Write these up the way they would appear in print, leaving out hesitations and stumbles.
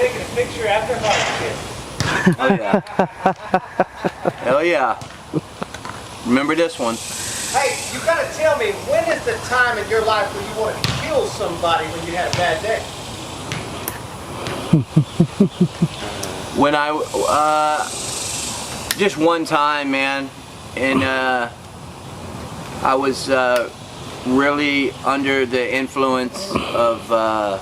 taking a picture after heart Oh yeah. Hell yeah. Remember this one. Hey, you gotta tell me, when is the time in your life when you want to kill somebody when you had a bad day? When I, just one time, man, and I was really under the influence of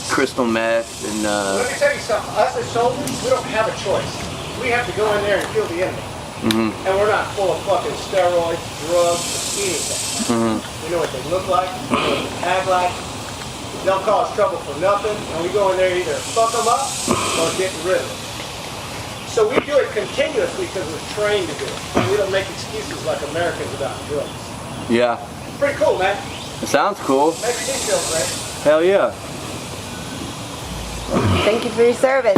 crystal meth and. Let me tell you something. Us as soldiers, we don't have a choice. We have to go in there and kill the enemy. Mm-hmm. And we're not full of fucking steroids, drugs, anything. Mm-hmm. We know what they look like, we know what they act like. They'll cause trouble for nothing, and we go in there either fuck them up or get rid of them. So we do it continuously because we're trained to do it. We don't make excuses like Americans about drugs. Yeah. Pretty cool, man. It sounds cool. Makes me feel great. Hell yeah. Thank you for your service.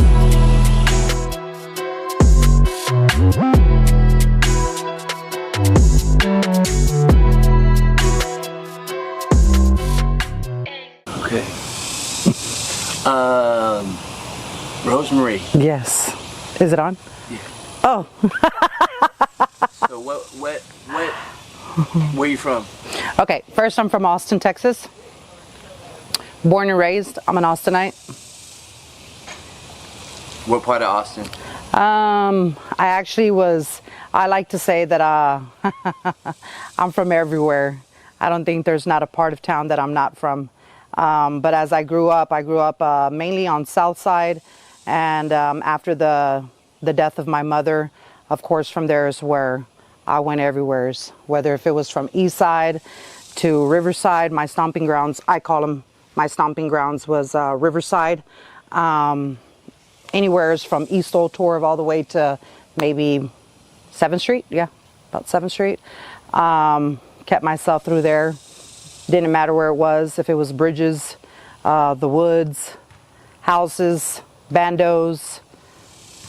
Okay. Rosemary. Yes. Is it on? Yeah. Oh. So what, where you from? Okay, first I'm from Austin, Texas. Born and raised. I'm an Austinite. What part of Austin? I actually I like to say that I'm from everywhere. I don't think there's not a part of town that I'm not from. But as I grew up mainly on South Side, and after the death of my mother, of course, from there is where I went everywhere. Whether if it was from East Side to Riverside, my stomping grounds, I call them my stomping grounds, was Riverside. Anywhere from East Old Torv all the way to maybe 7th Street. Yeah, about 7th Street. Kept myself through there. Didn't matter where it was, if it was bridges, the woods, houses, bandos,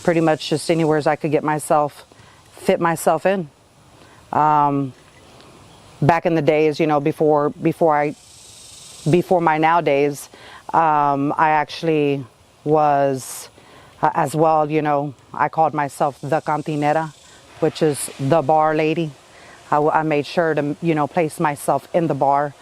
pretty much just anywhere I could fit myself in. Back in the days, you know, before my nowadays, I actually was as well, you know, I called myself the cantinera, which is the bar lady. I made sure to, you know, place myself in the bar.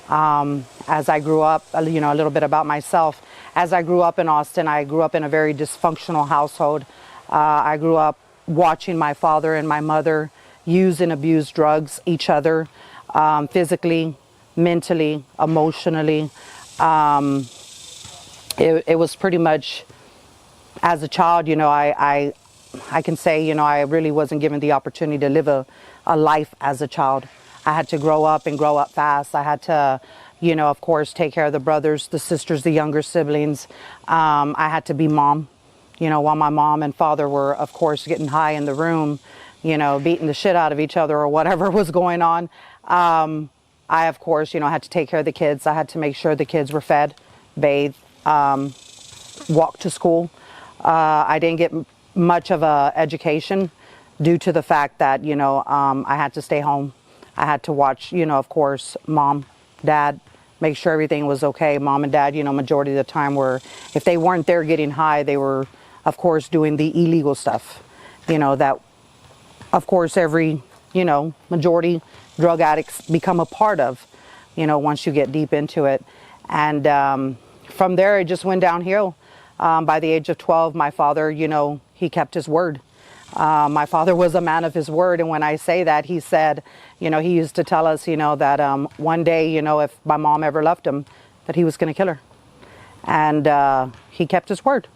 As I grew up, you know, a little bit about myself. As I grew up in Austin, I grew up in a very dysfunctional household. I grew up watching my father and my mother use and abuse drugs, each other, physically, mentally, emotionally. It was pretty much, as a child, you know, I can say, you know, I really wasn't given the opportunity to live a life as a child. I had to grow up and grow up fast. I had to, you know, of course, take care of the brothers, the sisters, the younger siblings. I had to be mom, you know, while my mom and father were, of course, getting high in the room, you know, beating the shit out of each other or whatever was going on. I, of course, you know, had to take care of the kids. I had to make sure the kids were fed, bathed, walked to school. I didn't get much of a education due to the fact that, you know, I had to stay home. I had to watch, you know, of course, mom, dad, make sure everything was okay. Mom and dad, you know, majority of the time were, if they weren't there getting high, they were, of course, doing the illegal stuff, you know, that, of course, every, you know, majority drug addicts become a part of, you know, once you get deep into it. And from there, it just went downhill. By the age of 12, my father, you know, he kept his word. My father was a man of his word. And when I say that, he said, you know, he used to tell us, you know, that one day, you know, if my mom ever left him, that he was going to kill her. And he kept his word.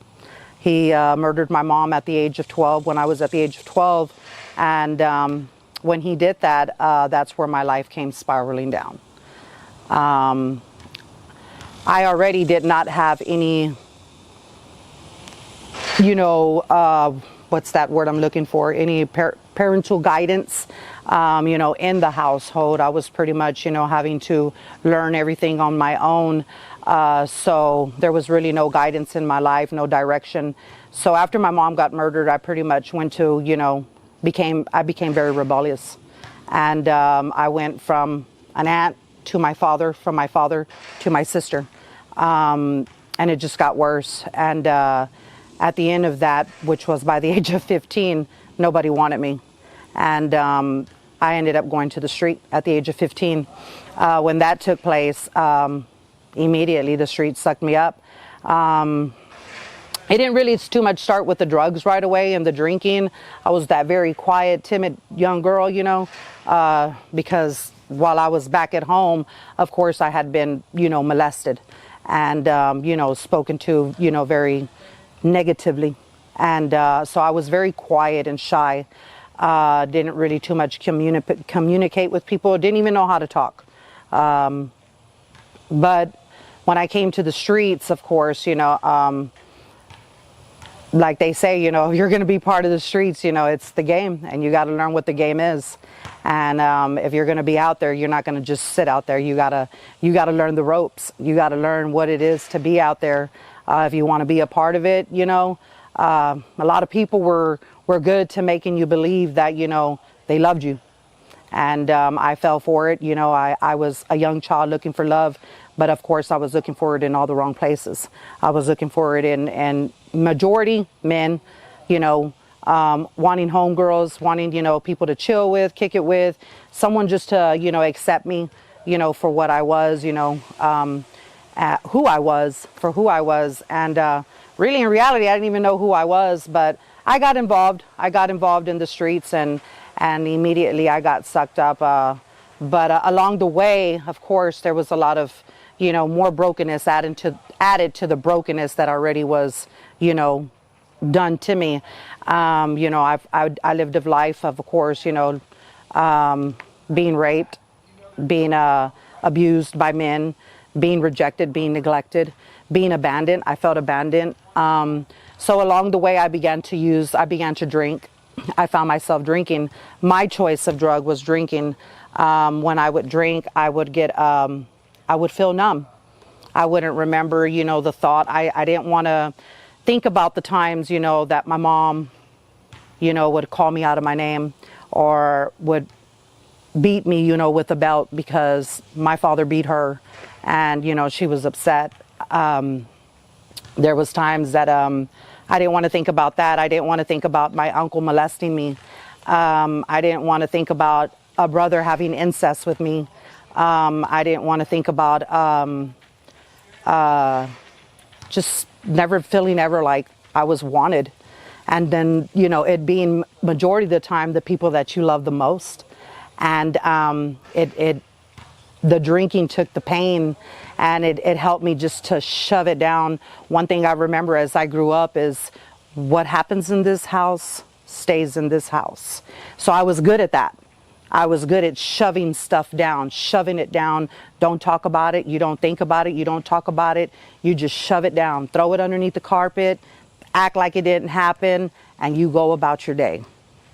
He murdered my mom at the age of 12 when I was at the age of 12. And when he did that, that's where my life came spiraling down. I already did not have any, you know, what's that word I'm looking for? Any parental guidance, you know, in the household. I was pretty much, you know, having to learn everything on my own. So there was really no guidance in my life, no direction. So after my mom got murdered, I pretty much went to, you know, I became very rebellious. And I went from an aunt to my father, from my father to my sister. and it just got worse. And at the end of that, which was by the age of 15, nobody wanted me. And I ended up going to the street at the age of 15. When that took place, immediately the street sucked me up. It didn't really too much start with the drugs right away and the drinking. I was that very quiet, timid young girl, you know, because while I was back at home, of course, I had been, you know, molested and, you know, spoken to, you know, very negatively. And so I was very quiet and shy. Didn't really too much communicate with people. Didn't even know how to talk. But when I came to the streets, of course, you know, like they say, you know, if you're going to be part of the streets, you know, it's the game and you got to learn what the game is. And if you're going to be out there, you're not going to just sit out there. You got to learn the ropes. You got to learn what it is to be out there. If you want to be a part of it, you know, a lot of people were good to making you believe that, you know, they loved you. And I fell for it. You know, I was a young child looking for love. But of course, I was looking for it in all the wrong places. I was looking for it in majority men, you know, wanting homegirls, wanting, you know, people to chill with, kick it with, someone just to, you know, accept me, you know, for what I was, you know, who I was, for who I was. And really, in reality, I didn't even know who I was, but I got involved. I got involved in the streets and immediately I got sucked up. But along the way, of course, there was a lot of, you know, more brokenness added to the brokenness that already was, you know, done to me. You know, I lived a life of course, you know, being raped, being abused by men, being rejected, being neglected, being abandoned. I felt abandoned. So along the way, I began to drink. I found myself drinking. My choice of drug was drinking. When I would drink, I would feel numb. I wouldn't remember, you know, the thought. I didn't want to think about the times, you know, that my mom, you know, would call me out of my name or would beat me, you know, with a belt because my father beat her and, you know, she was upset. There was times that I didn't want to think about that. I didn't want to think about my uncle molesting me. I didn't want to think about a brother having incest with me. I didn't want to think about just never feeling ever like I was wanted. And then, you know, it being majority of the time the people that you love the most. And the drinking took the pain and it helped me just to shove it down. One thing I remember as I grew up is what happens in this house stays in this house. So I was good at that. I was good at shoving stuff down, shoving it down. Don't talk about it. You don't think about it. You don't talk about it. You just shove it down, throw it underneath the carpet, act like it didn't happen, and you go about your day.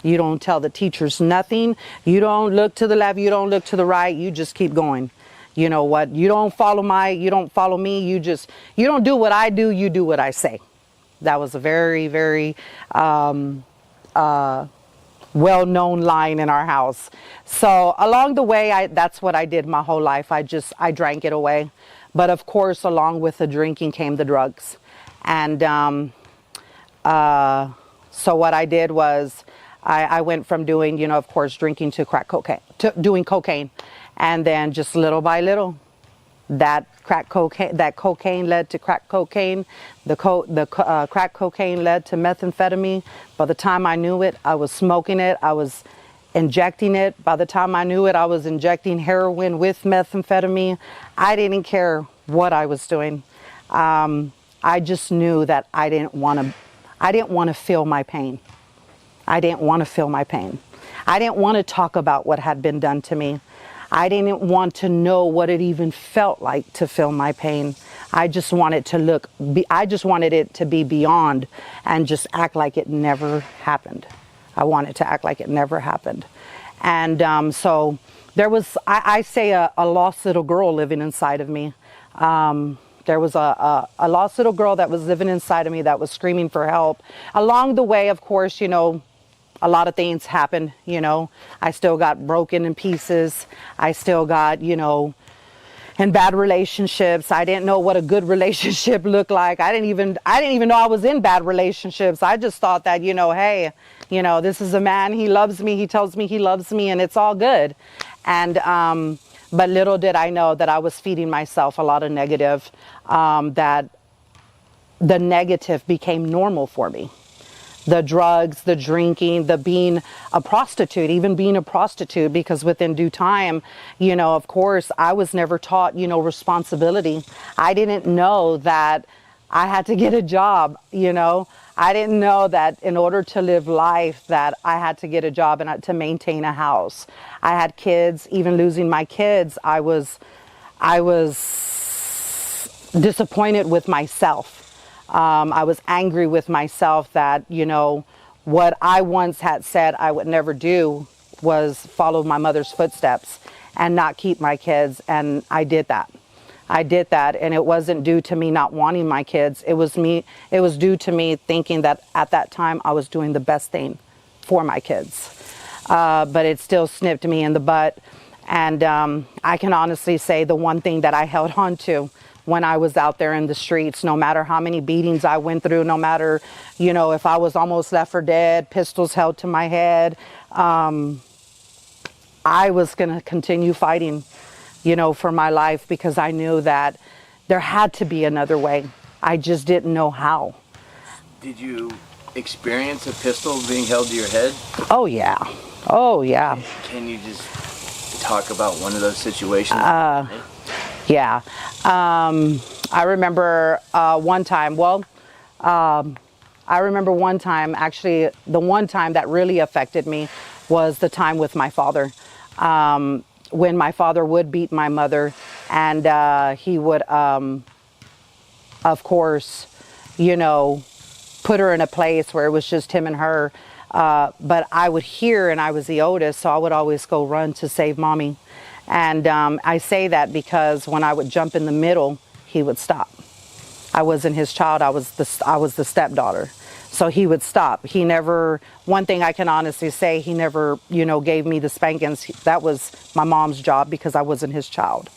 You don't tell the teachers nothing. You don't look to the left. You don't look to the right. You just keep going. You know what? You don't follow me. You don't do what I do. You do what I say. That was a very, very, well-known line in our house. So along the way, that's what I did my whole life. I drank it away. But of course, along with the drinking came the drugs. And so what I did was I went from doing, you know, of course, drinking to crack cocaine, to doing cocaine. And then just little by little, that cocaine led to crack cocaine. The crack cocaine led to methamphetamine. By the time I knew it, I was smoking it. I was injecting it. By the time I knew it, I was injecting heroin with methamphetamine. I didn't care what I was doing. I just knew that I didn't want to feel my pain. I didn't want to feel my pain. I didn't want to talk about what had been done to me. I didn't want to know what it even felt like to feel my pain. I just wanted it to be beyond and just act like it never happened. I wanted to act like it never happened. And so there was, I say a lost little girl living inside of me. There was a lost little girl that was living inside of me that was screaming for help. Along the way, of course, you know, a lot of things happened, you know. I still got broken in pieces. I still got, you know, in bad relationships. I didn't know what a good relationship looked like. I didn't even know I was in bad relationships. I just thought that, hey, this is a man, he loves me, he tells me he loves me, and it's all good. And but little did I know that I was feeding myself a lot of negative, that the negative became normal for me. The drugs, the drinking, the being a prostitute, even being a prostitute, because within due time, of course, I was never taught, responsibility. I didn't know that I had to get a job, I didn't know that in order to live life that I had to get a job and to maintain a house. I had kids. Even losing my kids, I was disappointed with myself. I was angry with myself that, what I once had said I would never do was follow my mother's footsteps and not keep my kids. And I did that. And it wasn't due to me not wanting my kids. It was due to me thinking that at that time I was doing the best thing for my kids. But it still snipped me in the butt. And I can honestly say the one thing that I held on to when I was out there in the streets, no matter how many beatings I went through, no matter, if I was almost left for dead, pistols held to my head, I was going to continue fighting, for my life, because I knew that there had to be another way. I just didn't know how. Did you experience a pistol being held to your head? Oh, yeah. Oh, yeah. Can you just talk about one of those situations? Yeah. I remember one time, actually, the one time that really affected me was the time with my father. When my father would beat my mother, and he would, of course, put her in a place where it was just him and her. But I would hear, and I was the oldest, so I would always go run to save mommy. And I say that because when I would jump in the middle, he would stop. I wasn't his child. I was the stepdaughter. So he would stop. He never, one thing I can honestly say, he never, gave me the spankings. That was my mom's job because I wasn't his child.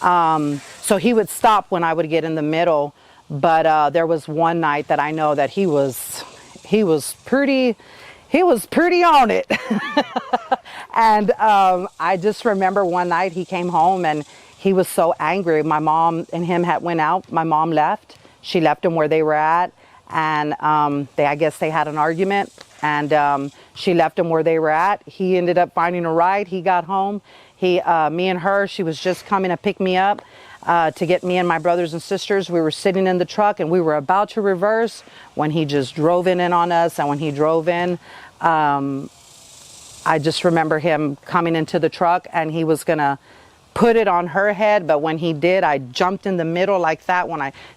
So he would stop when I would get in the middle. But there was one night that I know that he was pretty on it. And I just remember one night he came home and he was so angry. My mom and him went out. My mom left. She left them where they were at. And I guess they had an argument, and she left them where they were at. He ended up finding a ride. He got home. Me and her, she was just coming to pick me up to get me and my brothers and sisters. We were sitting in the truck and we were about to reverse when he just drove in on us. And when he drove in, I just remember him coming into the truck and he was gonna put it on her head, but when he did, I jumped in the middle like that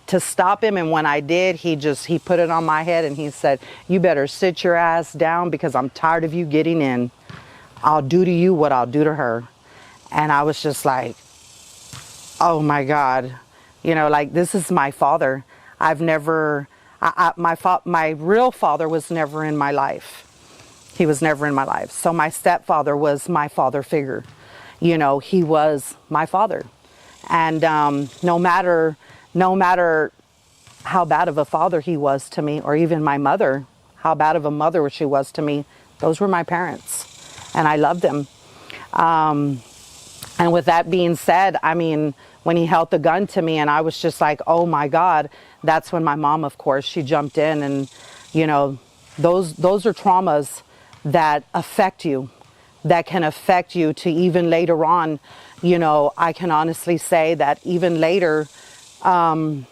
to stop him. And when I did, he put it on my head and he said, "You better sit your ass down because I'm tired of you getting in. I'll do to you what I'll do to her." And I was just like, oh my God, this is my father. My real father was never in my life. He was never in my life. So my stepfather was my father figure. He was my father. And no matter how bad of a father he was to me, or even my mother, how bad of a mother she was to me, those were my parents. And I loved them. And with that being said, when he held the gun to me and I was just like, oh my God, that's when my mom, of course, she jumped in. And, those are traumas that affect you. That can affect you to even later on, I can honestly say that even later in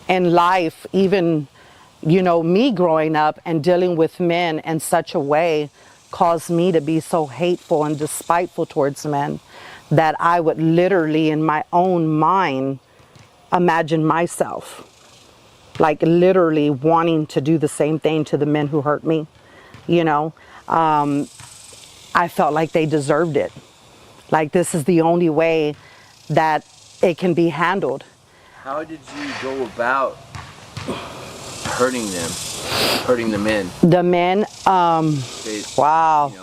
life, even, me growing up and dealing with men in such a way caused me to be so hateful and despiteful towards men that I would literally in my own mind imagine myself like literally wanting to do the same thing to the men who hurt me, I felt like they deserved it. Like this is the only way that it can be handled. How did you go about hurting the men? The men, wow.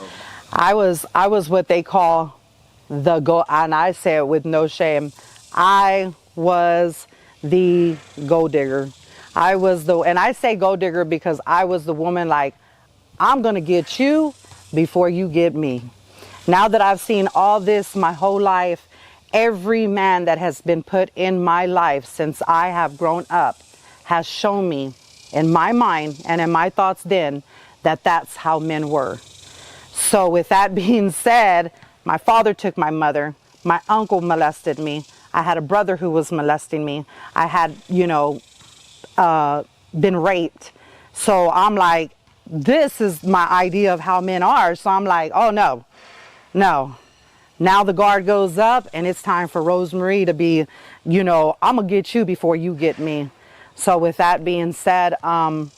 I was what they call and I say it with no shame, I was the gold digger. And I say gold digger because I was the woman like, I'm gonna get you before you get me. Now that I've seen all this my whole life, every man that has been put in my life since I have grown up has shown me in my mind and in my thoughts then that that's how men were. So with that being said, my father took my mother, my uncle molested me, I had a brother who was molesting me, I had, been raped. So I'm like, this is my idea of how men are. So I'm like, oh no. Now the guard goes up and it's time for Rosemary to be, I'm gonna get you before you get me. So with that being said, now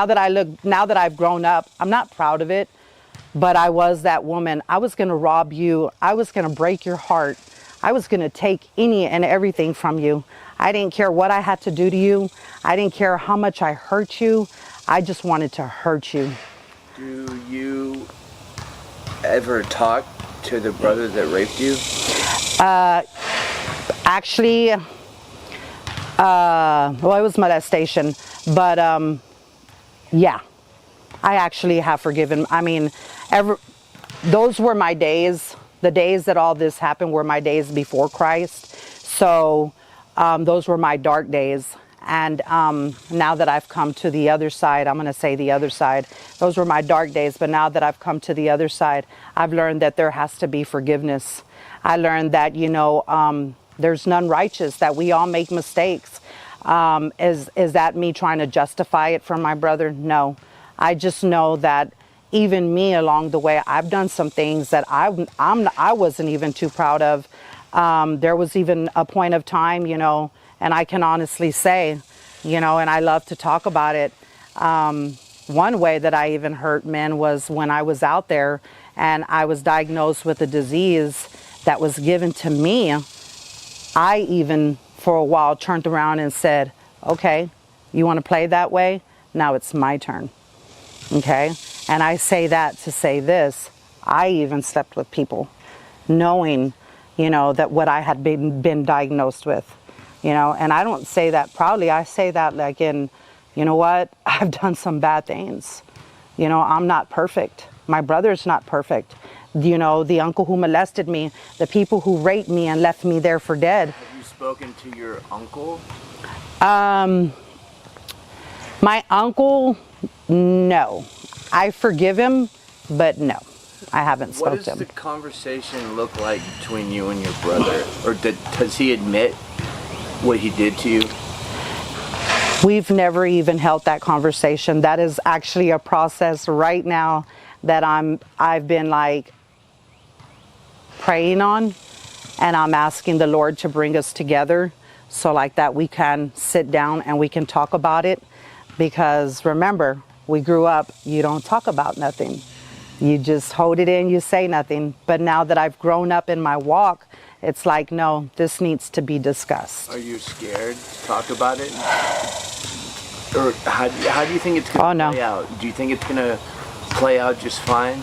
that I've grown up, I'm not proud of it, but I was that woman. I was gonna rob you. I was gonna break your heart. I was gonna take any and everything from you. I didn't care what I had to do to you. I didn't care how much I hurt you. I just wanted to hurt you. Do you ever talk to the brother that raped you? Actually, it was molestation, but yeah, I actually have forgiven. I mean, those were my days. The days that all this happened were my days before Christ. So those were my dark days. And now that I've come to the other side, I'm going to say the other side. Those were my dark days. But now that I've come to the other side, I've learned that there has to be forgiveness. I learned that, there's none righteous, that we all make mistakes. Is that me trying to justify it for my brother? No. I just know that even me along the way, I've done some things that I wasn't even too proud of. There was even a point of time, and I can honestly say, and I love to talk about it. One way that I even hurt men was when I was out there and I was diagnosed with a disease that was given to me. I even, for a while, turned around and said, okay, you want to play that way? Now it's my turn. Okay? And I say that to say this. I even slept with people knowing, that what I had been diagnosed with. And I don't say that proudly. I say that like in, what? I've done some bad things. I'm not perfect. My brother's not perfect. The uncle who molested me, the people who raped me and left me there for dead. Have you spoken to your uncle? My uncle, no. I forgive him, but no. I haven't spoken to him. What does the conversation look like between you and your brother? Or does he admit what he did to you? We've never even held that conversation. That is actually a process right now that I've been like praying on, and I'm asking the Lord to bring us together so like that we can sit down and we can talk about it. Because remember, we grew up, you don't talk about nothing. You just hold it in, you say nothing. But now that I've grown up in my walk, it's like, no, this needs to be discussed. Are you scared to talk about it? Or how do you think it's going to play out? Do you think it's going to play out just fine?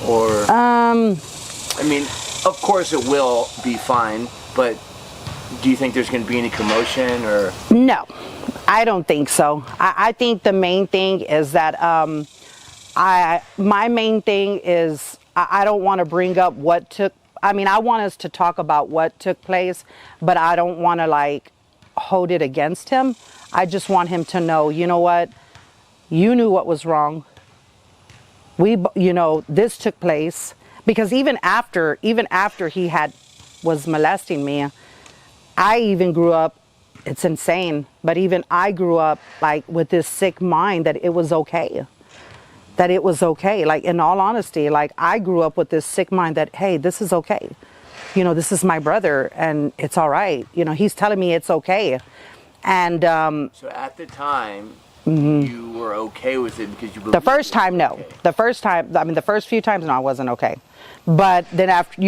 Or, I mean, of course it will be fine, but do you think there's going to be any commotion or? No, I don't think so. I think the main thing is that my main thing is I don't want to bring up what took. I mean, I want us to talk about what took place, but I don't want to like hold it against him. I just want him to know, you know what? You knew what was wrong. This took place because even after he was molesting me, I even grew up. It's insane, but even I grew up like with this sick mind that it was okay. That it was okay. Like in all honesty, like I grew up with this sick mind that, hey, this is okay. This is my brother and it's all right. He's telling me it's okay. And so at the time, you were okay with it because you believed the first time, no. Okay. The first few times, no, I wasn't okay. But then after,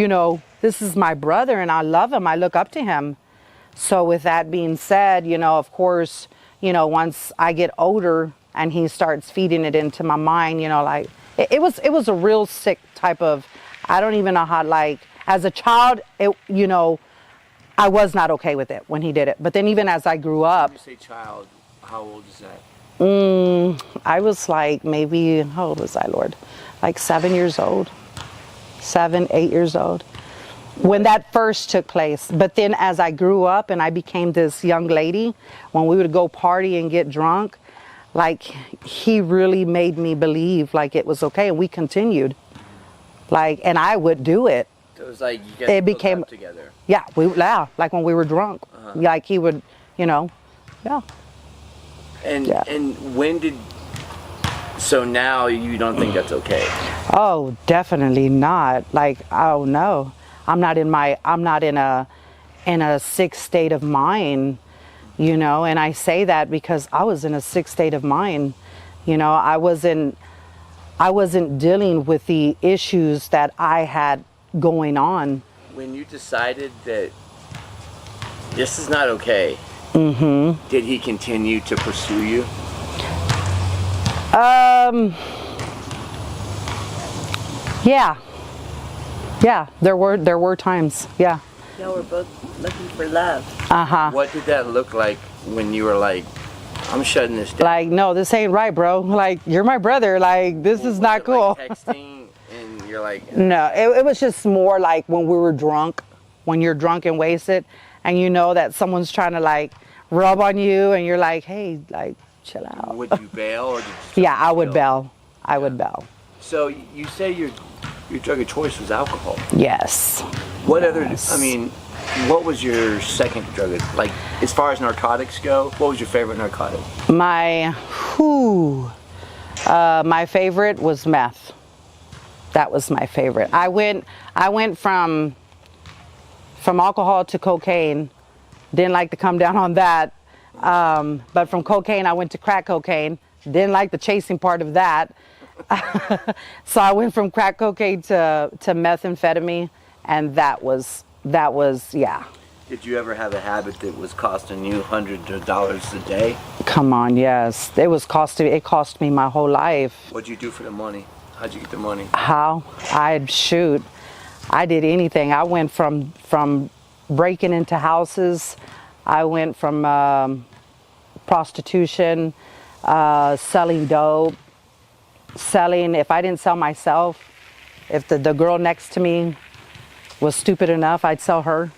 this is my brother and I love him. I look up to him. So with that being said, of course, once I get older and he starts feeding it into my mind, like it was a real sick type of I don't even know how, like, as a child, I was not okay with it when he did it. But then even as I grew up. When you say child, how old is that? I was like maybe, how old was I, Lord? Like 7 years old. 7, 8 years old. When that first took place. But then as I grew up and I became this young lady, when we would go party and get drunk, like he really made me believe like it was okay, and we continued. Like, and I would do it. So it was like you guys became up together. Yeah, like when we were drunk. Like he would, yeah. And when did, so now you don't think that's okay? Oh, definitely not. Like, oh no. I'm not in a sick state of mind, and I say that because I was in a sick state of mind. I wasn't dealing with the issues that I had going on. When you decided that this is not okay, did he continue to pursue you? Yeah, there were times. Yeah. Y'all were both looking for love. What did that look like when you were like, I'm shutting this down? Like, no, this ain't right, bro. Like, you're my brother. Like, this is not cool. Like texting and you're like... No, it was just more like when we were drunk, when you're drunk and wasted, and you know that someone's trying to like rub on you, and you're like, hey, like, chill out. Would you bail or did you... Yeah, I would bail. I would bail. So you say your drug of choice was alcohol. Yes. What other, I mean, what was your second drug? Like, as far as narcotics go, what was your favorite narcotic? My favorite was meth. That was my favorite. I went from alcohol to cocaine. Didn't like to come down on that. But from cocaine, I went to crack cocaine. Didn't like the chasing part of that. So I went from crack cocaine to methamphetamine, and that was yeah. Did you ever have a habit that was costing you hundreds of dollars a day? Come on, yes. It cost me my whole life. What'd you do for the money? How'd you get the money? How? I did anything. I went from breaking into houses. I went from prostitution, selling dope, if I didn't sell myself, if the girl next to me was stupid enough, I'd sell her.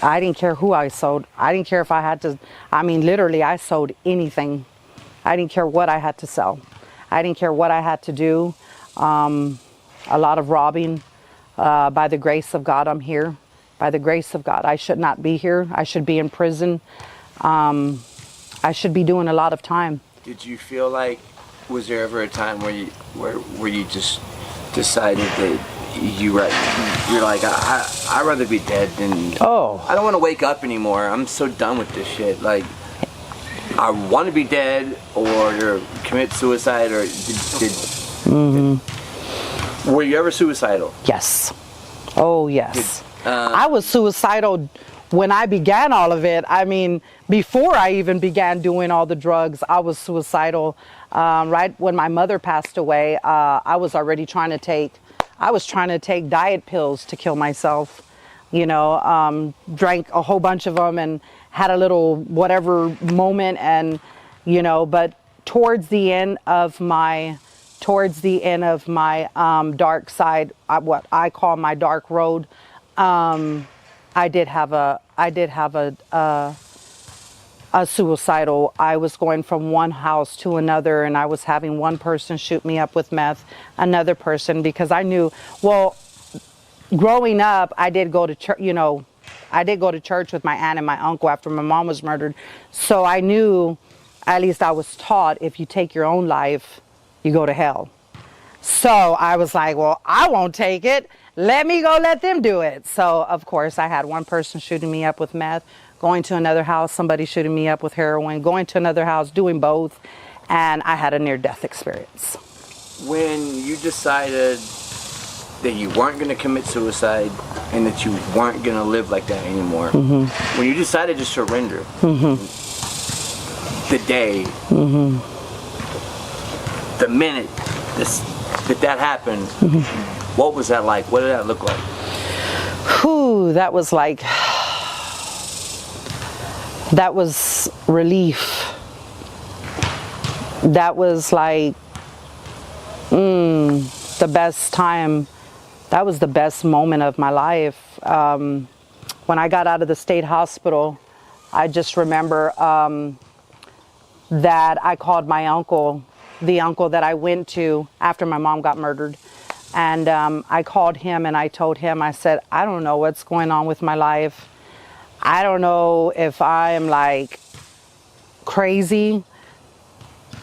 I didn't care who I sold. I didn't care if I had to, literally I sold anything. I didn't care what I had to sell. I didn't care what I had to do. A lot of robbing. By the grace of God, I'm here. By the grace of God, I should not be here. I should be in prison. I should be doing a lot of time. Did you feel like, was there ever a time where you just decided that you're like, I'd rather be dead than... Oh. I don't want to wake up anymore. I'm so done with this shit. Like, I want to be dead or commit suicide or were you ever suicidal? Yes. Oh, yes. I was suicidal when I began all of it. Before I even began doing all the drugs, I was suicidal. Right when my mother passed away, I was already trying to take diet pills to kill myself. Drank a whole bunch of them and had a little whatever moment, and but towards the end of my dark side, what I call my dark road, I did have a suicidal. I was going from one house to another, and I was having one person shoot me up with meth, another person, because I knew, well, growing up, I did go to church, I did go to church with my aunt and my uncle after my mom was murdered. So I knew, at least I was taught, if you take your own life, you go to hell. So I was like, well, I won't take it. Let me go let them do it. So, of course, I had one person shooting me up with meth, going to another house, somebody shooting me up with heroin, going to another house, doing both, and I had a near-death experience. When you decided that you weren't going to commit suicide and that you weren't going to live like that anymore, when you decided to surrender, the day, the minute that happened, What was that like? What did that look like? Whew, that was relief. That was like the best time. That was the best moment of my life. When I got out of the state hospital, I just remember that I called my uncle, the uncle that I went to after my mom got murdered. And I called him and I told him, I said, I don't know what's going on with my life. I don't know if I'm like crazy,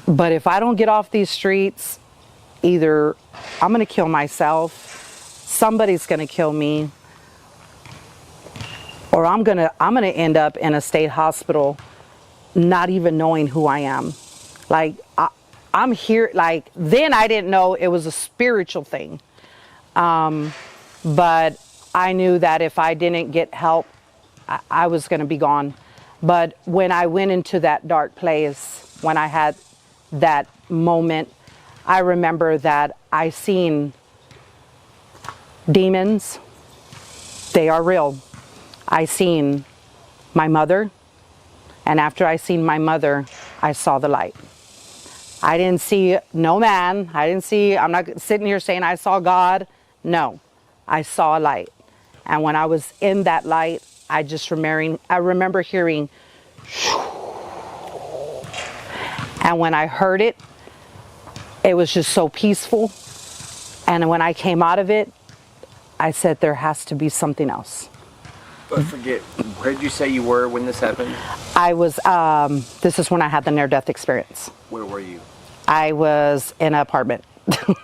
but if I don't get off these streets, either I'm going to kill myself, somebody's going to kill me, or I'm going to end up in a state hospital not even knowing who I am. Like I'm here, like then I didn't know it was a spiritual thing. But I knew that if I didn't get help, I was going to be gone. But when I went into that dark place, when I had that moment, I remember that I seen demons. They are real. I seen my mother. And after I seen my mother, I saw the light. I didn't see no man. I'm not sitting here saying I saw God. No, I saw a light. And when I was in that light, I remember hearing, and when I heard it, it was just so peaceful. And when I came out of it, I said, there has to be something else. But forget, where did you say you were when this happened? I was, this is when I had the near-death experience. Where were you? I was in an apartment.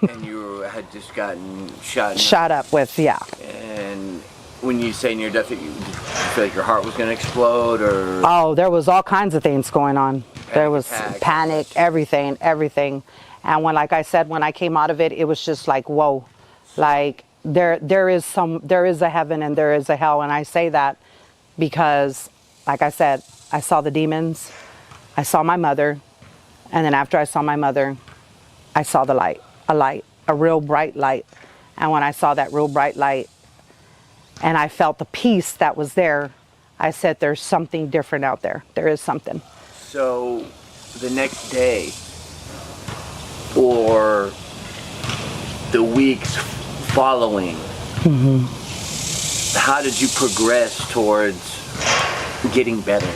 And you had just gotten shot? Shot up with, yeah. And when you say near-death, did you feel like your heart was going to explode, or? Oh, there was all kinds of things going on. There was panic, everything. And when, like I said, when I came out of it, it was just like, whoa, like there is a heaven and there is a hell. And I say that because, like I said, I saw the demons, I saw my mother, and then after I saw my mother, I saw the light, a real bright light. And when I saw that real bright light and I felt the peace that was there, I said, there's something different out there. There is something. So the next day or the weeks following, how did you progress towards getting better?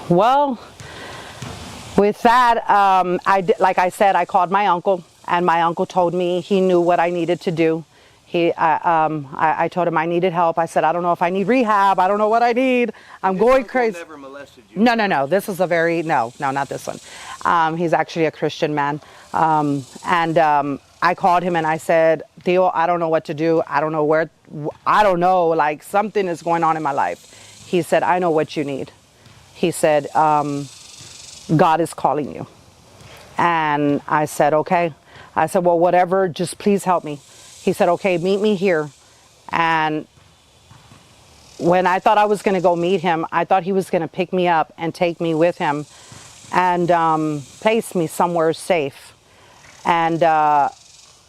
Well, with that, like I said, I called my uncle, and my uncle told me he knew what I needed to do. I told him I needed help. I said, I don't know if I need rehab. I don't know what I need. I'm going crazy. Never molested you? No. This is no, not this one. He's actually a Christian man. I called him and I said, Theo, I don't know what to do. I don't know, like something is going on in my life. He said, I know what you need. He said, God is calling you. And I said, okay. I said, well, whatever, just please help me. He said, okay, meet me here. And when I thought I was going to go meet him, I thought he was going to pick me up and take me with him and place me somewhere safe. And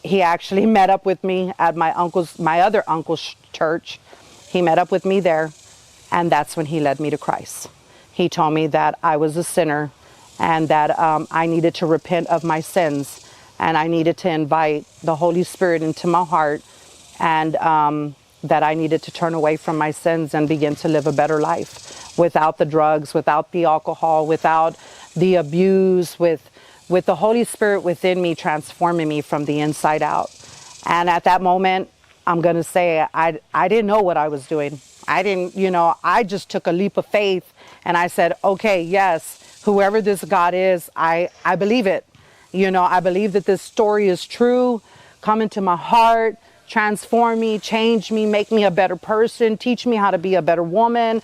he actually met up with me at my other uncle's church. He met up with me there, and that's when he led me to Christ. He told me that I was a sinner and that I needed to repent of my sins, and I needed to invite the Holy Spirit into my heart, and that I needed to turn away from my sins and begin to live a better life without the drugs, without the alcohol, without the abuse, with the Holy Spirit within me transforming me from the inside out. And at that moment, I'm going to say I didn't know what I was doing. I just took a leap of faith and I said, okay, yes, whoever this God is, I believe it. I believe that this story is true. Come into my heart, transform me, change me, make me a better person, teach me how to be a better woman,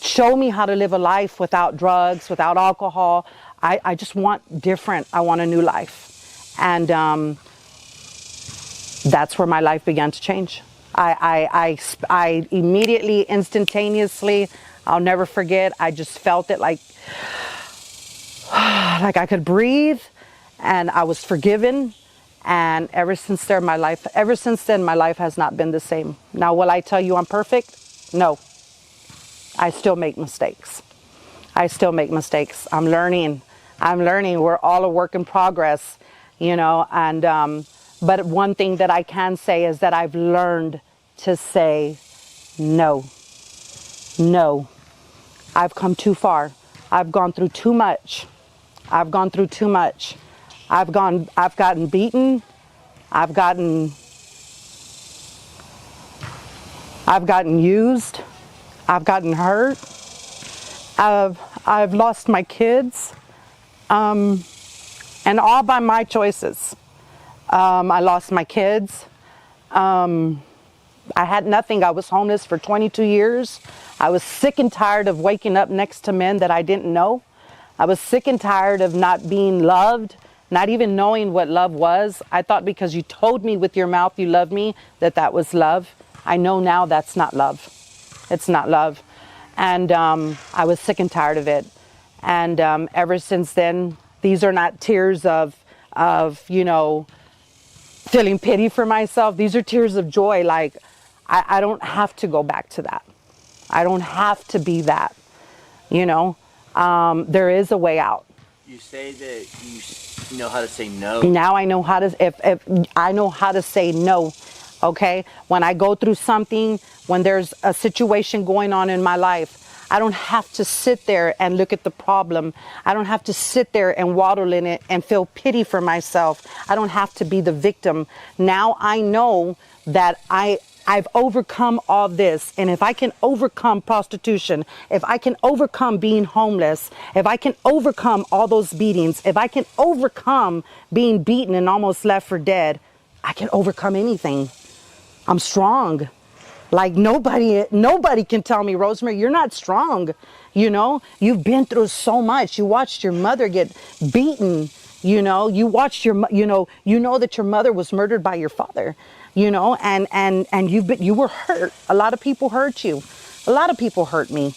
show me how to live a life without drugs, without alcohol. I just want different. I want a new life. And that's where my life began to change. I immediately, instantaneously, I'll never forget, I just felt it like I could breathe, and I was forgiven, And ever since then, my life has not been the same. Now, will I tell you I'm perfect? No. I still make mistakes. I'm learning. We're all a work in progress, and but one thing that I can say is that I've learned to say no. No. I've come too far. I've gone through too much. I've gotten beaten. I've gotten used. I've gotten hurt. I've lost my kids. And all by my choices. I lost my kids. I had nothing. I was homeless for 22 years. I was sick and tired of waking up next to men that I didn't know. I was sick and tired of not being loved, not even knowing what love was. I thought because you told me with your mouth you loved me, that was love. I know now that's not love. It's not love. And I was sick and tired of it. And ever since then, these are not tears of feeling pity for myself. These are tears of joy. Like, I don't have to go back to that. I don't have to be that. There is a way out. You say that you know how to say no. Now I know how to, if I know how to say no. Okay. When I go through something, when there's a situation going on in my life, I don't have to sit there and look at the problem. I don't have to sit there and waddle in it and feel pity for myself. I don't have to be the victim. Now I know that I've overcome all this. And if I can overcome prostitution, if I can overcome being homeless, if I can overcome all those beatings, if I can overcome being beaten and almost left for dead, I can overcome anything. I'm strong. Like nobody can tell me, Rosemary, you're not strong. You've been through so much. You watched your mother get beaten. You watched you know that your mother was murdered by your father, and you were hurt. A lot of people hurt you. A lot of people hurt me.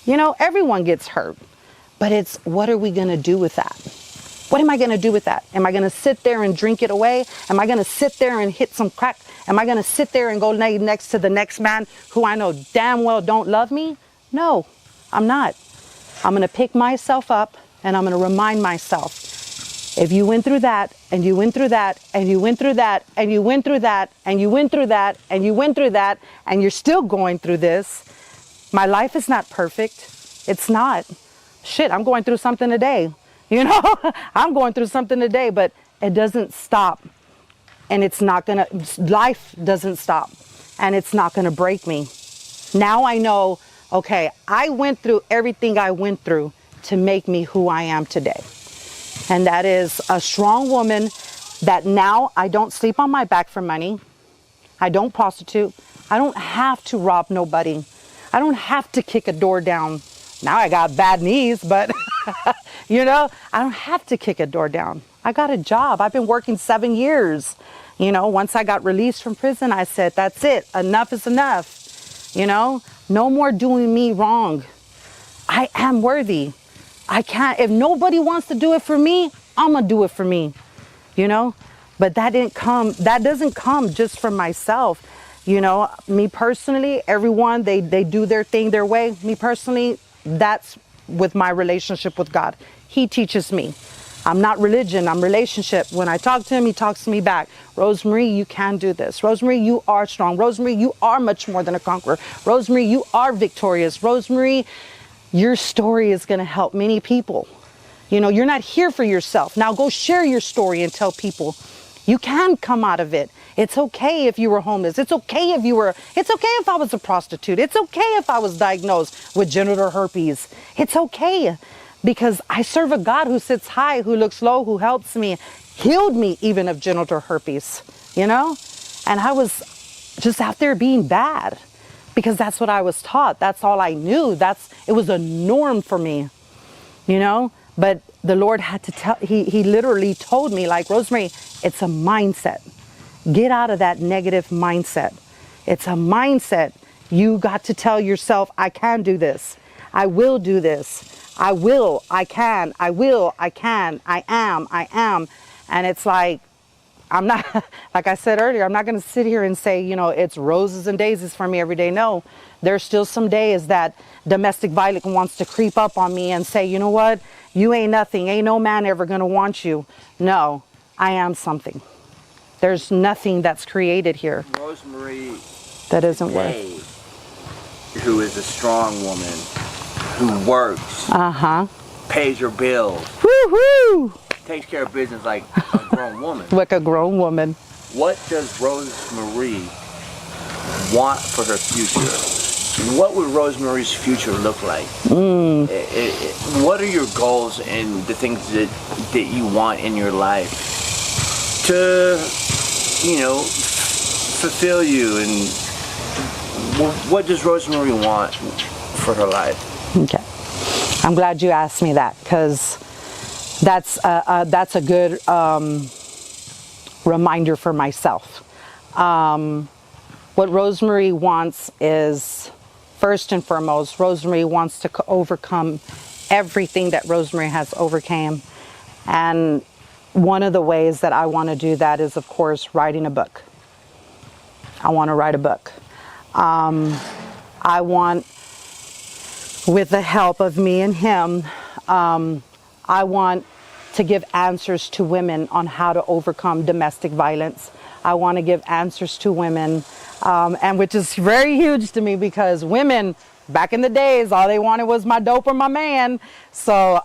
Everyone gets hurt, but it's, what are we going to do with that? What am I going to do with that? Am I going to sit there and drink it away? Am I going to sit there and hit some crack? Am I going to sit there and go lay next to the next man who I know damn well don't love me? No, I'm not. I'm going to pick myself up and I'm going to remind myself, if you went through that and you went through that and you went through that and you went through that and you went through that and you went through that and you're still going through this, my life is not perfect. It's not. Shit, I'm going through something today. I'm going through something today, but it doesn't stop. And life doesn't stop. And it's not going to break me. Now I know, okay, I went through everything I went through to make me who I am today. And that is a strong woman that now I don't sleep on my back for money. I don't prostitute. I don't have to rob nobody. I don't have to kick a door down. Now I got bad knees, but I don't have to kick a door down. I got a job. I've been working 7 years. Once I got released from prison, I said, that's it. Enough is enough. No more doing me wrong. I am worthy. I can't, if nobody wants to do it for me, I'm going to do it for me. But that doesn't come just from myself. Me personally, everyone, they do their thing their way. Me personally, that's with my relationship with God. He teaches me. I'm not religion, I'm relationship. When I talk to him, he talks to me back. Rosemary, you can do this. Rosemary, you are strong. Rosemary, you are much more than a conqueror. Rosemary, you are victorious. Rosemary, your story is going to help many people. You're not here for yourself. Now go share your story and tell people you can come out of it. It's okay if you were homeless. It's okay if I was a prostitute. It's okay if I was diagnosed with genital herpes. It's okay because I serve a God who sits high, who looks low, who helps me, healed me even of genital herpes, and I was just out there being bad because that's what I was taught. That's all I knew. It was a norm for me, but the Lord had to tell, he literally told me, like, Rosemary, it's a mindset. Get out of that negative mindset. It's a mindset. You got to tell yourself, I can do this. I will do this. I will. I can. I will. I can. I am. And it's like, I'm not, like I said earlier, I'm not going to sit here and say, you know, it's roses and daisies for me every day. No, there's still some days that domestic violence wants to creep up on me and say, you know what, you ain't nothing. Ain't no man ever going to want you. No, I am something. There's nothing that's created here. Rosemary that isn't today, worth. who is a strong woman, who works, pays her bills, woo-hoo, takes care of business like a grown woman. Like a grown woman. What does Rosemary want for her future? What would Rosemary's future look like? What are your goals and the things that you want in your life to, you know, fulfill you? And what does Rosemary want for her life? Okay, I'm glad you asked me that, because that's a good reminder for myself. What Rosemary wants is, first and foremost, Rosemary wants to overcome everything that Rosemary has overcame. And one of the ways that I want to do that is, of course, writing a book. I want to write a book. I want, with the help of me and him, I want to give answers to women on how to overcome domestic violence. I want to give answers to women, and which is very huge to me, because women back in the days, all they wanted was my dope or my man. So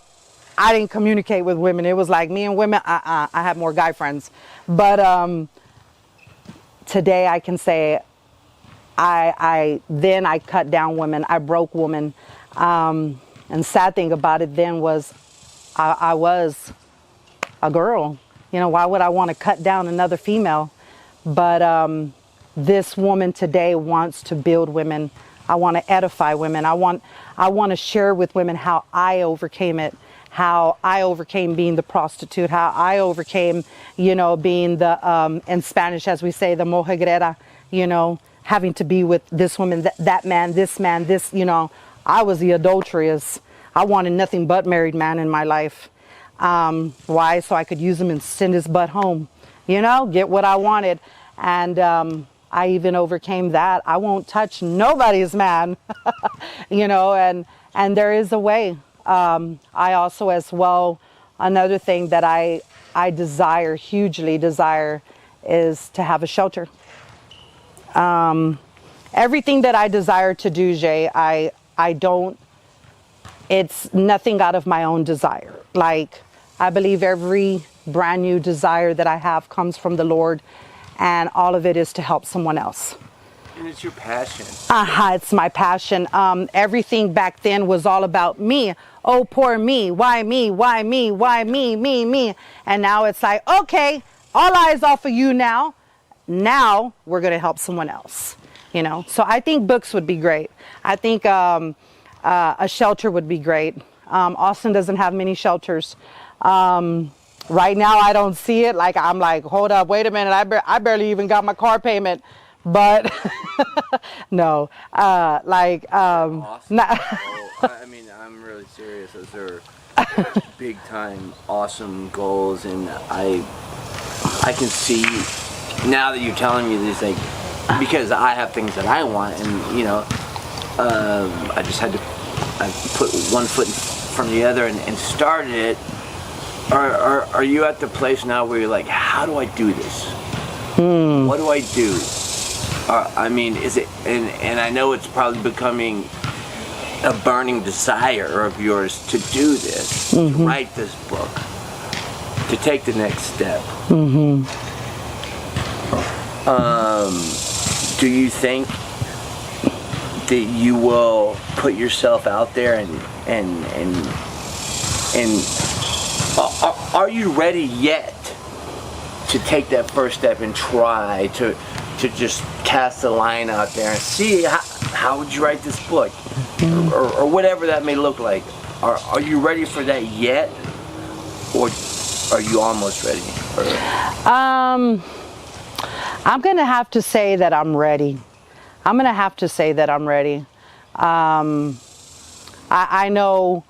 I didn't communicate with women. It was like me and women, I had more guy friends. But today I can say I cut down women. I broke women. And sad thing about it then was I was a girl. You know, why would I want to cut down another female? But this woman today wants to build women. I want to edify women. I want to share with women how I overcame it, how I overcame being the prostitute, how I overcame, you know, being the, in Spanish, as we say, the mujerera, you know, having to be with this woman, that man, this, you know. I was the adulteress. I wanted nothing but married man in my life. Why? So I could use him and send his butt home, you know, get what I wanted. And I even overcame that. I won't touch nobody's man, you know, and there is a way. I also, as well, another thing that I desire, hugely desire, is to have a shelter. Everything that I desire to do, Jay, I don't, it's nothing out of my own desire. Like, I believe every brand new desire that I have comes from the Lord, and all of it is to help someone else. And it's your passion. It's my passion. Everything back then was all about me. Oh, poor me. Why me? Why me? Why me? Me. And now it's like, okay, all eyes off of you now. Now we're going to help someone else. You know, so I think books would be great. I think a shelter would be great. Austin doesn't have many shelters. Right now, I don't see it. Like, I'm like, hold up, wait a minute. I barely even got my car payment. But no, Awesome. I mean, I'm really serious. Those are big time, awesome goals, and I can see now that you're telling me this, like, because I have things that I want, and you know, I just had to put one foot in front of the other and started it. Are you at the place now where you're like, how do I do this? What do I do? I mean, is it, and I know it's probably becoming a burning desire of yours to do this, to write this book, to take the next step. Do you think that you will put yourself out there and are you ready yet to take that first step and try to just cast a line out there and see how would you write this book, or whatever that may look like? Are you ready for that yet, or are you almost ready? I'm going to have to say that I'm ready. I'm going to have to say that I'm ready. I know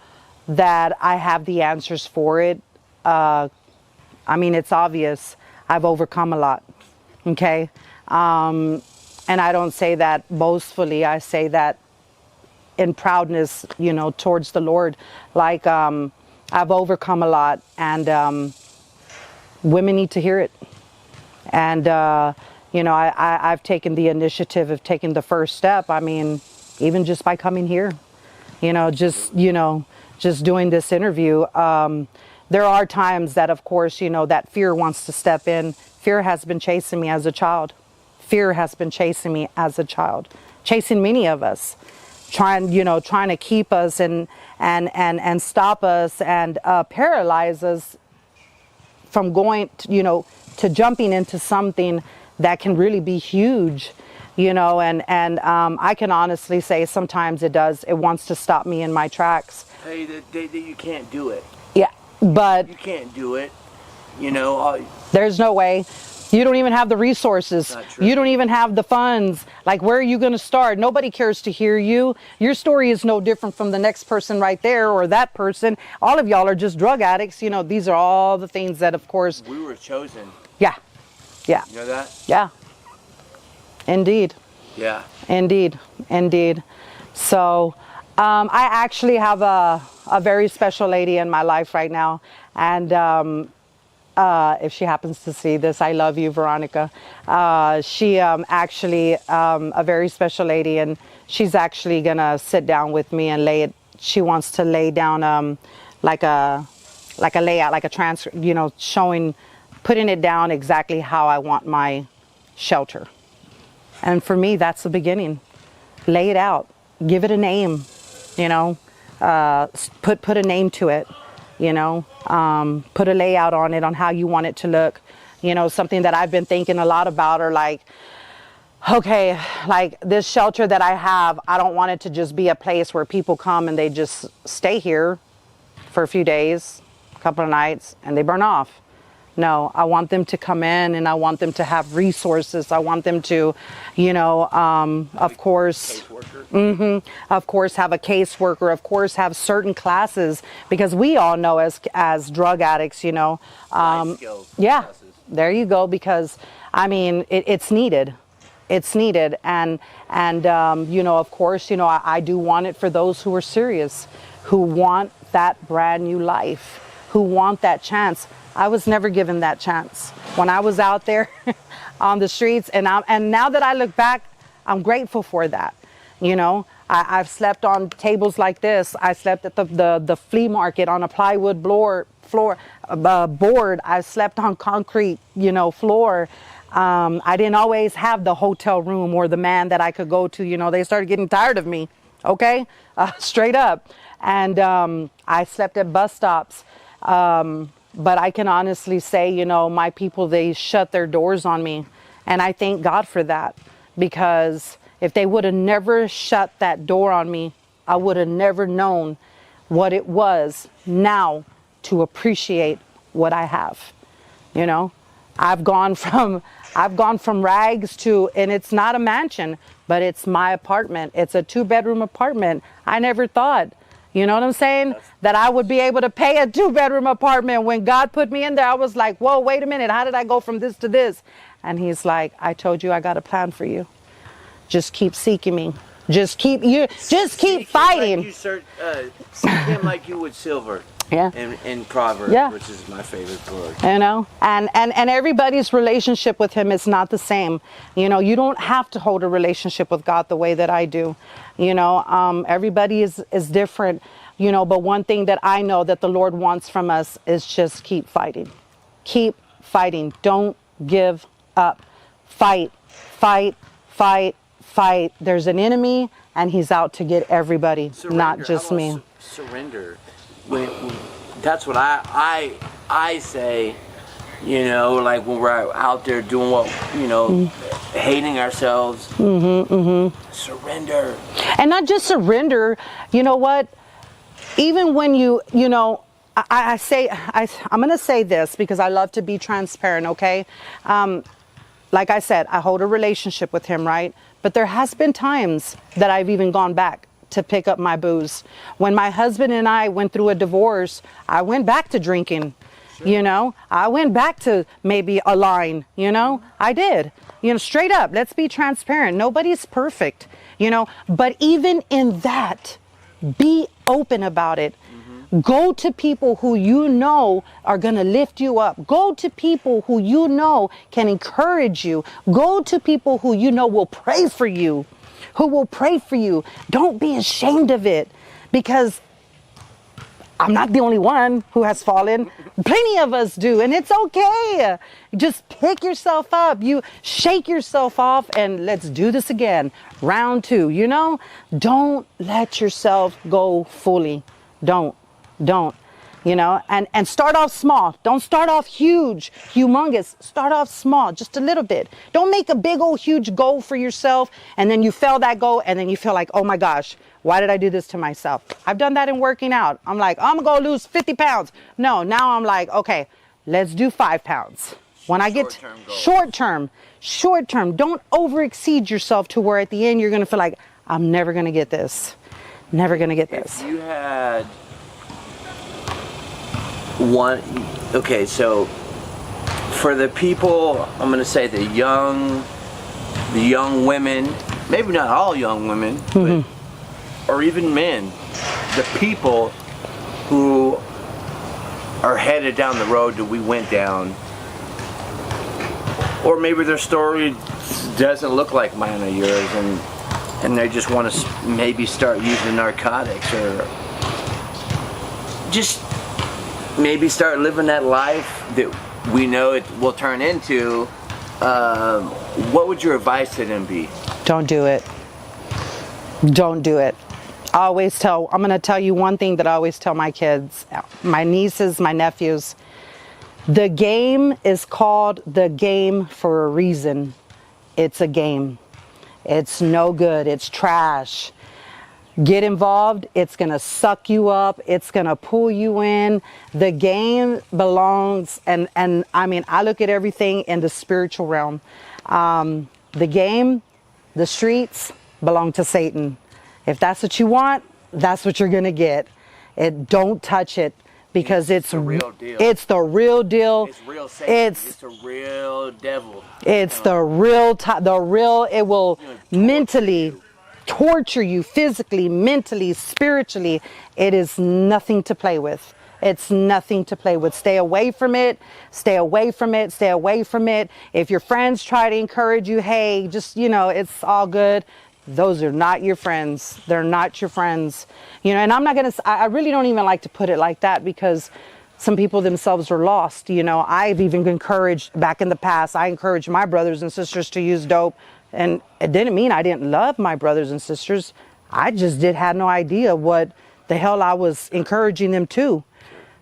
that I have the answers for it. I mean, it's obvious. I've overcome a lot. Okay. And I don't say that boastfully. I say that in proudness, towards the Lord. Like, I've overcome a lot, and women need to hear it. And, I've taken the initiative of taking the first step. I mean, even just by coming here, just doing this interview. There are times that, of course, that fear wants to step in. Fear has been chasing me as a child. Fear has been chasing me as a child, chasing many of us, trying to keep us and stop us and paralyze us from going, to jumping into something that can really be huge, and I can honestly say sometimes it does. It wants to stop me in my tracks. Hey, you can't do it. Yeah, but you can't do it. There's no way. You don't even have the resources. You don't even have the funds. Like, where are you going to start? Nobody cares to hear you. Your story is no different from the next person right there or that person. All of y'all are just drug addicts. These are all the things that, of course. We were chosen. Yeah. Yeah. You know that? Yeah. Indeed. Yeah. Indeed. So, I actually have a very special lady in my life right now. And, if she happens to see this, I love you, Veronica. She actually a very special lady, and she's actually gonna sit down with me and lay it. She wants to lay down like a layout, like a transfer, putting it down exactly how I want my shelter. And for me, that's the beginning. Lay it out, give it a name, put a name to it. Put a layout on it, on how you want it to look. Something that I've been thinking a lot about, or like, okay, like this shelter that I have, I don't want it to just be a place where people come and they just stay here for a few days, a couple of nights, and they burn off. No, I want them to come in, and I want them to have resources. I want them to, of course, of course, have a caseworker, of course, have certain classes, because we all know as drug addicts, Life skills classes. There you go. Because I mean, it's needed. It's needed. And of course, I do want it for those who are serious, who want that brand new life, who want that chance. I was never given that chance when I was out there on the streets. And now that I look back, I'm grateful for that. I've slept on tables like this. I slept at the flea market on a plywood board. I slept on concrete, floor. I didn't always have the hotel room or the man that I could go to. They started getting tired of me. Okay, straight up. And I slept at bus stops. But I can honestly say, my people, they shut their doors on me. And I thank God for that, because if they would have never shut that door on me, I would have never known what it was now to appreciate what I have. I've gone from rags to, and it's not a mansion, but it's my apartment. It's a 2-bedroom apartment. I never thought, you know what I'm saying? That I would be able to pay a 2-bedroom apartment. When God put me in there, I was like, whoa, wait a minute. How did I go from this to this? And he's like, I told you I got a plan for you. Just keep seeking me. Just keep fighting. Seek him like you would silver. Yeah. In Proverbs, Yeah. which is my favorite book. And everybody's relationship with him is not the same. You don't have to hold a relationship with God the way that I do. Everybody is different, but one thing that I know that the Lord wants from us is just keep fighting. Keep fighting. Don't give up. Fight, fight, fight, fight. There's an enemy, and he's out to get everybody, not just me. Surrender. That's what I say, like when we're out there doing what, hating ourselves. Surrender. And not just surrender. You know what? Even when I'm going to say this because I love to be transparent, okay? Like I said, I hold a relationship with him, right? But there has been times that I've even gone back to pick up my booze. When my husband and I went through a divorce, I went back to drinking. You know, I went back to maybe a line, you know, I did, you know, straight up. Let's be transparent. Nobody's perfect, you know, but even in that, be open about it. Go to people who you know are going to lift you up. Go to people who you know can encourage you. Go to people who you know will pray for you, who will pray for you. Don't be ashamed of it, because I'm not the only one who has fallen. Plenty of us do, and it's okay. Just pick yourself up. You shake yourself off, and let's do this again. Round 2, you know? Don't let yourself go fully. Don't, you know? And start off small. Don't start off huge, humongous. Start off small, just a little bit. Don't make a big old huge goal for yourself, and then you fail that goal, and then you feel like, oh my gosh, why did I do this to myself? I've done that in working out. I'm like, I'm gonna go lose 50 pounds. No, now I'm like, okay, let's do 5 pounds. When I get short term, don't over exceed yourself to where at the end you're gonna feel like, I'm never gonna get this. Never gonna get this. If you had one, okay, so for the people, I'm gonna say the young women, maybe not all young women, but or even men, the people who are headed down the road that we went down, or maybe their story doesn't look like mine or yours, and they just want to maybe start using narcotics, or just maybe start living that life that we know it will turn into. What would your advice to them be? Don't do it. Don't do it. I'm going to tell you one thing that I always tell my kids, my nieces, my nephews. The game is called the game for a reason. It's a game. It's no good. It's trash. Get involved. It's going to suck you up. It's going to pull you in. The game belongs, and I mean, I look at everything in the spiritual realm. The game, the streets belong to Satan. If that's what you want, that's what you're going to get. Don't touch it, because it's the real deal. It's the real deal. It's real Satan. It's the real devil. It's the real, it will mentally torture you, physically, mentally, spiritually. It is nothing to play with. It's nothing to play with. Stay away from it. Stay away from it. Stay away from it. If your friends try to encourage you, hey, just, you know, it's all good. Those are not your friends. They're not your friends. You know, and I really don't even like to put it like that, because some people themselves are lost. You know, I've even encouraged, back in the past, I encouraged my brothers and sisters to use dope. And it didn't mean I didn't love my brothers and sisters. I just had no idea what the hell I was encouraging them to.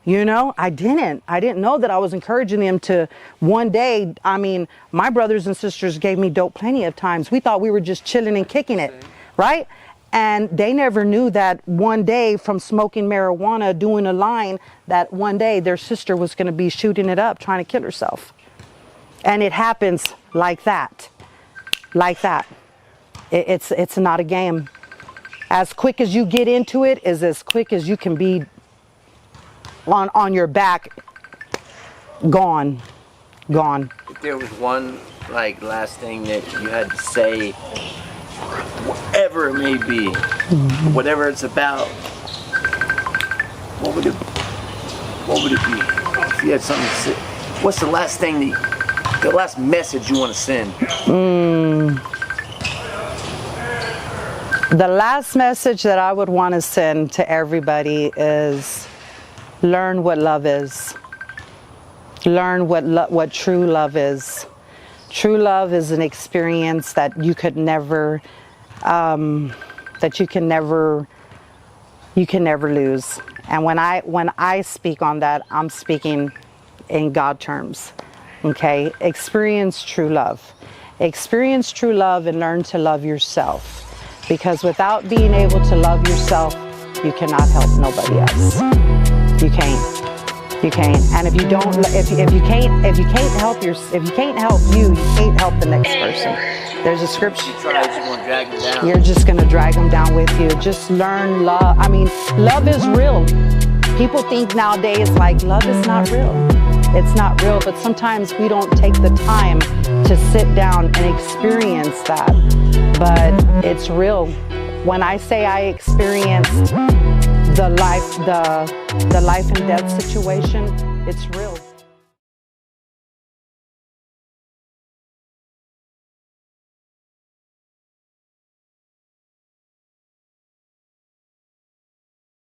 You know, I didn't know that I was encouraging them to one day. I mean, my brothers and sisters gave me dope plenty of times. We thought we were just chilling and kicking it, right? And they never knew that one day, from smoking marijuana, doing a line, that one day their sister was going to be shooting it up, trying to kill herself. And it happens like that. Like that. It's not a game. As quick as you get into it is as quick as you can be on your back, gone. If there was one last thing that you had to say, whatever it may be, whatever it's about, what would it be? If you had something to say, what's the last thing the last message you want to send? The last message that I would want to send to everybody is, learn what love is. Learn what true love is. True love is an experience that you could never, you can never lose. And when I speak on that, I'm speaking in God terms. Okay? Experience true love. Experience true love and learn to love yourself. Because without being able to love yourself, you cannot help nobody else. You can't. And if you can't help you can't help the next person. There's a scripture. You're just gonna drag them down with you. Just learn love. I mean, love is real. People think nowadays love is not real. it's not real, but sometimes we don't take the time to sit down and experience that. But it's real. When I say I experienced the life and death situation, it's real.